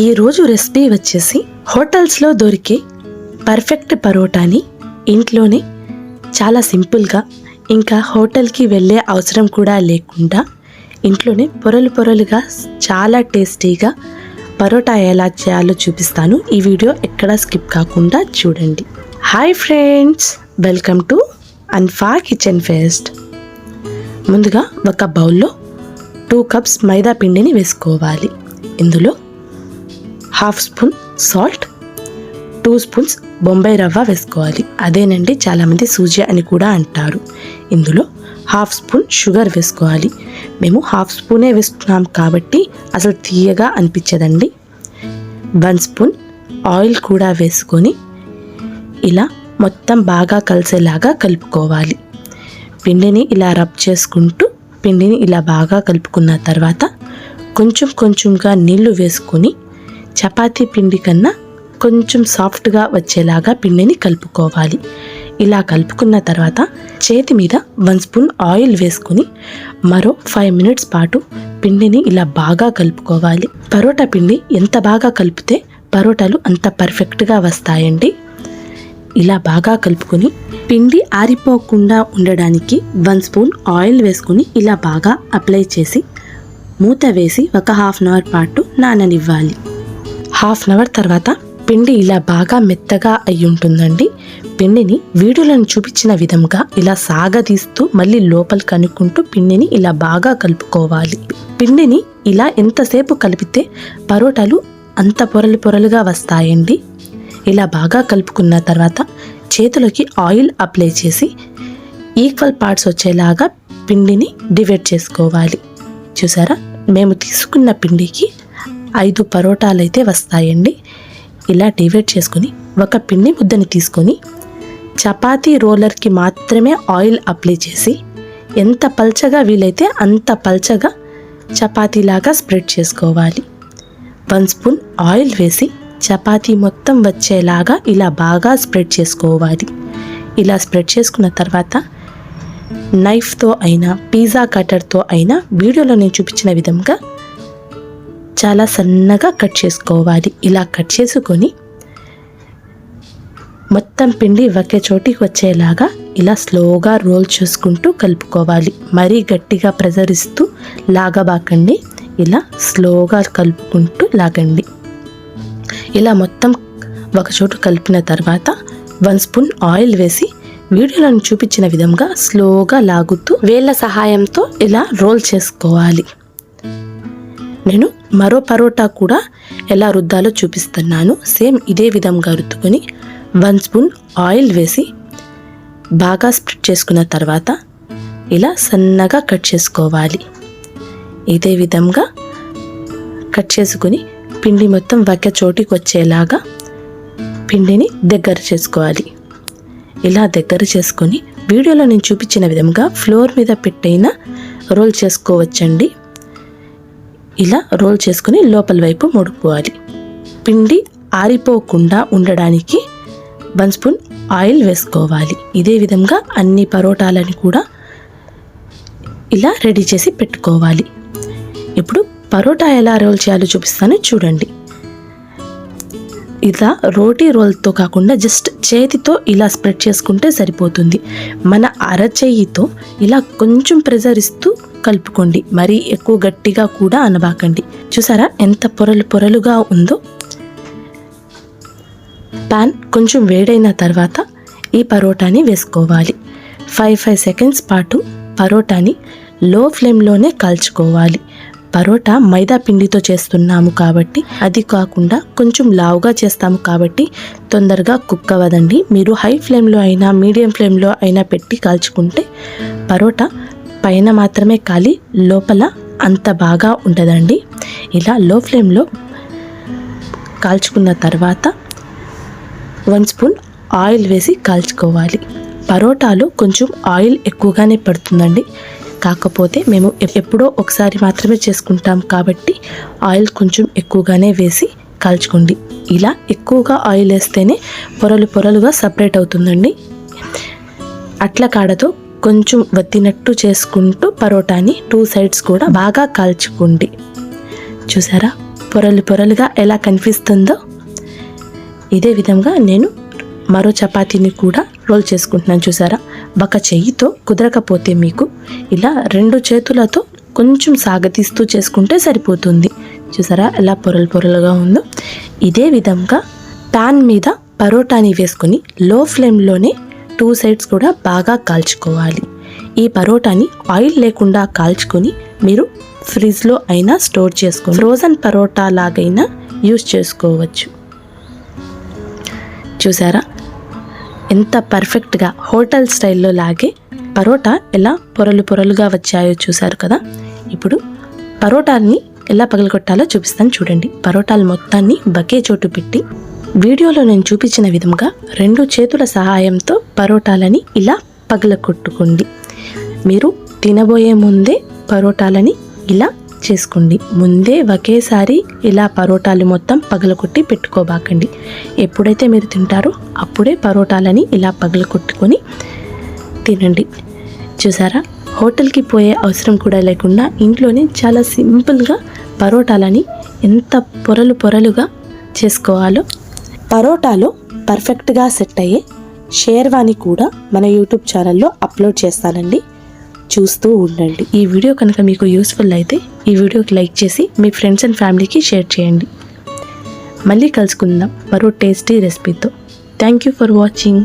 ఈరోజు రెసిపీ వచ్చేసి హోటల్స్లో దొరికే పర్ఫెక్ట్ పరోటాని ఇంట్లోనే చాలా సింపుల్గా ఇంకా హోటల్కి వెళ్ళే అవసరం కూడా లేకుండా ఇంట్లోనే పొరలు పొరలుగా చాలా టేస్టీగా పరోటా ఎలా చేయాలో చూపిస్తాను. ఈ వీడియో ఎక్కడా స్కిప్ కాకుండా చూడండి. హాయ్ ఫ్రెండ్స్, వెల్కమ్ టు అన్ఫా కిచెన్ ఫెస్ట్. ముందుగా ఒక బౌల్లో 2 కప్స్ మైదా పిండిని వేసుకోవాలి. ఇందులో 1/2 స్పూన్ సాల్ట్, 2 స్పూన్స్ బొంబాయి రవ్వ వేసుకోవాలి. అదేనండి, చాలామంది సూజీ అని కూడా అంటారు. ఇందులో 1/2 స్పూన్ షుగర్ వేసుకోవాలి. మేము 1/2 స్పూనే వేస్తున్నాం కాబట్టి అసలు తీయగా అనిపించదండి. 1 స్పూన్ ఆయిల్ కూడా వేసుకొని ఇలా మొత్తం బాగా కలిసేలాగా కలుపుకోవాలి. పిండిని ఇలా రబ్ చేసుకుంటూ పిండిని ఇలా బాగా కలుపుకున్న తర్వాత కొంచెం కొంచెంగా నీళ్లు వేసుకొని చపాతీ పిండి కన్నా కొంచెం సాఫ్ట్గా వచ్చేలాగా పిండిని కలుపుకోవాలి. ఇలా కలుపుకున్న తర్వాత చేతి మీద 1 స్పూన్ ఆయిల్ వేసుకొని మరో 5 మినిట్స్ పాటు పిండిని ఇలా బాగా కలుపుకోవాలి. పరోటా పిండి ఎంత బాగా కలిపితే పరోటాలు అంత పర్ఫెక్ట్గా వస్తాయండి. ఇలా బాగా కలుపుకొని పిండి ఆరిపోకుండా ఉండడానికి 1 స్పూన్ ఆయిల్ వేసుకొని ఇలా బాగా అప్లై చేసి మూత వేసి ఒక 1/2 అవర్ పాటు నాననివ్వాలి. 1/2 అవర్ తర్వాత పిండి ఇలా బాగా మెత్తగా అయి ఉంటుందండి. పిండిని వీడియోలను చూపించిన విధంగా ఇలా సాగదీస్తూ మళ్ళీ లోపలికి కనుక్కుంటూ పిండిని ఇలా బాగా కలుపుకోవాలి. పిండిని ఇలా ఎంతసేపు కలిపితే పరోటాలు అంత పొరలు పొరలుగా వస్తాయండి. ఇలా బాగా కలుపుకున్న తర్వాత చేతులకి ఆయిల్ అప్లై చేసి ఈక్వల్ పార్ట్స్ వచ్చేలాగా పిండిని డివైడ్ చేసుకోవాలి. చూసారా, మేము తీసుకున్న పిండికి 5 పరోటాలు అయితే వస్తాయండి. ఇలా డివైడ్ చేసుకుని ఒక పిండి ముద్దని తీసుకొని చపాతీ రోలర్కి మాత్రమే ఆయిల్ అప్లై చేసి ఎంత పల్చగా వీలైతే అంత పల్చగా చపాతీలాగా స్ప్రెడ్ చేసుకోవాలి. 1 స్పూన్ ఆయిల్ వేసి చపాతీ మొత్తం వచ్చేలాగా ఇలా బాగా స్ప్రెడ్ చేసుకోవాలి. ఇలా స్ప్రెడ్ చేసుకున్న తర్వాత నైఫ్తో అయినా పిజ్జా కట్టర్తో అయినా వీడియోలో నేను చూపించిన విధంగా చాలా సన్నగా కట్ చేసుకోవాలి. ఇలా కట్ చేసుకొని మొత్తం పిండి ఒకే చోటికి వచ్చేలాగా ఇలా స్లోగా రోల్ చేసుకుంటూ కలుపుకోవాలి. మరీ గట్టిగా ప్రెజర్ ఇస్తూ లాగబాకండి, ఇలా స్లోగా కలుపుకుంటూ లాగండి. ఇలా మొత్తం ఒక చోటు కలిపిన తర్వాత 1 స్పూన్ ఆయిల్ వేసి వీడియోలను చూపించిన విధంగా స్లోగా లాగుతూ వేళ్ళ సహాయంతో ఇలా రోల్ చేసుకోవాలి. నేను మరో పరోటా కూడా ఎలా రుద్దాలో చూపిస్తున్నాను. సేమ్ ఇదే విధంగా రుద్దుకొని 1 స్పూన్ ఆయిల్ వేసి బాగా స్ప్రెడ్ చేసుకున్న తర్వాత ఇలా సన్నగా కట్ చేసుకోవాలి. ఇదే విధంగా కట్ చేసుకుని పిండి మొత్తం ఒకే చోటికి వచ్చేలాగా పిండిని దగ్గర చేసుకోవాలి. ఇలా దగ్గర చేసుకొని వీడియోలో నేను చూపించిన విధంగా ఫ్లోర్ మీద పెట్టైనా రోల్ చేసుకోవచ్చండి. ఇలా రోల్ చేసుకుని లోపల వైపు ముడుకోవాలి. పిండి ఆరిపోకుండా ఉండడానికి 1 స్పూన్ ఆయిల్ వేసుకోవాలి. ఇదే విధంగా అన్ని పరోటాలని కూడా ఇలా రెడీ చేసి పెట్టుకోవాలి. ఇప్పుడు పరోటా ఎలా రోల్ చేయాలో చూపిస్తాను, చూడండి. ఇలా రోటీ రోల్తో కాకుండా జస్ట్ చేతితో ఇలా స్ప్రెడ్ చేసుకుంటే సరిపోతుంది. మన అరచేయితో ఇలా కొంచెం ప్రెజర్ ఇస్తూ కలుపుకోండి, మరీ ఎక్కువ గట్టిగా కూడా అనబాకండి. చూసారా ఎంత పొరలు పొరలుగా ఉందో. పాన్ కొంచెం వేడైన తర్వాత ఈ పరోటాని వేసుకోవాలి. 5 సెకండ్స్ పాటు పరోటాని లో ఫ్లేమ్లోనే కాల్చుకోవాలి. పరోటా మైదా పిండితో చేస్తున్నాము కాబట్టి, అది కాకుండా కొంచెం లావుగా చేస్తాము కాబట్టి తొందరగా కుక్ అవ్వదండి. మీరు హై ఫ్లేమ్లో అయినా మీడియం ఫ్లేమ్లో అయినా పెట్టి కాల్చుకుంటే పరోటా పైన మాత్రమే కాలి లోపల అంత బాగా ఉండదండి. ఇలా లో ఫ్లేమ్లో కాల్చుకున్న తర్వాత 1 స్పూన్ ఆయిల్ వేసి కాల్చుకోవాలి. పరోటాలో కొంచెం ఆయిల్ ఎక్కువగానే పడుతుందండి. కాకపోతే మేము ఎప్పుడో ఒకసారి మాత్రమే చేసుకుంటాం కాబట్టి ఆయిల్ కొంచెం ఎక్కువగానే వేసి కాల్చుకోండి. ఇలా ఎక్కువగా ఆయిల్ వేస్తేనే పొరలు పొరలుగా సపరేట్ అవుతుందండి. అట్ల కాడతో కొంచెం వత్తినట్టు చేసుకుంటూ పరోటాని 2 సైడ్స్ కూడా బాగా కాల్చుకోండి. చూసారా, పొరలు పొరలుగా ఎలా కనిపిస్తుందో ఇదే విధంగా నేను మరో చపాతీని కూడా రోల్ చేసుకుంటున్నాను. చూసారా, ఒక చెయ్యితో కుదరకపోతే మీకు ఇలా 2 చేతులతో కొంచెం సాగతీస్తూ చేసుకుంటే సరిపోతుంది. చూసారా ఎలా పొరలు పొరలుగా ఉందో. ఇదే విధంగా ప్యాన్ మీద పరోటాని వేసుకొని లో ఫ్లేమ్లోనే 2 సైడ్స్ కూడా బాగా కాల్చుకోవాలి. ఈ పరోటాని ఆయిల్ లేకుండా కాల్చుకొని మీరు ఫ్రిడ్జ్లో అయినా స్టోర్ చేసుకొని ఫ్రోజన్ పరోటా లాగైనా యూస్ చేసుకోవచ్చు. చూసారా ఎంత పర్ఫెక్ట్గా హోటల్ స్టైల్లో లాగే పరోటా ఎలా పొరలు పొరలుగా వచ్చాయో చూసారు కదా. ఇప్పుడు పరోటాని ఎలా పగలగొట్టాలో చూపిస్తాను చూడండి. పరోటాలు మొత్తాన్ని ఒకే చోటు పెట్టి వీడియోలో నేను చూపించిన విధంగా 2 చేతుల సహాయంతో పరోటాలని ఇలా పగలగొట్టుకోండి. మీరు తినబోయే ముందే పరోటాలని ఇలా చేసుకోండి. ముందే ఒకేసారి ఇలా పరోటాలు మొత్తం పగలగొట్టి పెట్టుకోబాకండి. ఎప్పుడైతే మీరు తింటారో అప్పుడే పరోటాలని ఇలా పగలగొట్టుకొని తినండి. చూసారా, హోటల్కి పోయే అవసరం కూడా లేకుండా ఇంట్లోనే చాలా సింపుల్గా పరోటాలని ఎంత పొరలు పొరలుగా చేసుకోవాలో. పరోటాలో పర్ఫెక్ట్గా సెట్ అయ్యే షేర్వాని కూడా మన యూట్యూబ్ ఛానల్లో అప్లోడ్ చేస్తానండి, చూస్తూ ఉండండి. ఈ వీడియో కనుక మీకు యూస్ఫుల్ అయితే ఈ వీడియోకి లైక్ చేసి మీ ఫ్రెండ్స్ అండ్ ఫ్యామిలీకి షేర్ చేయండి. మళ్ళీ కలుసుకుందాం మరో టేస్టీ రెసిపీతో. Thank you for watching.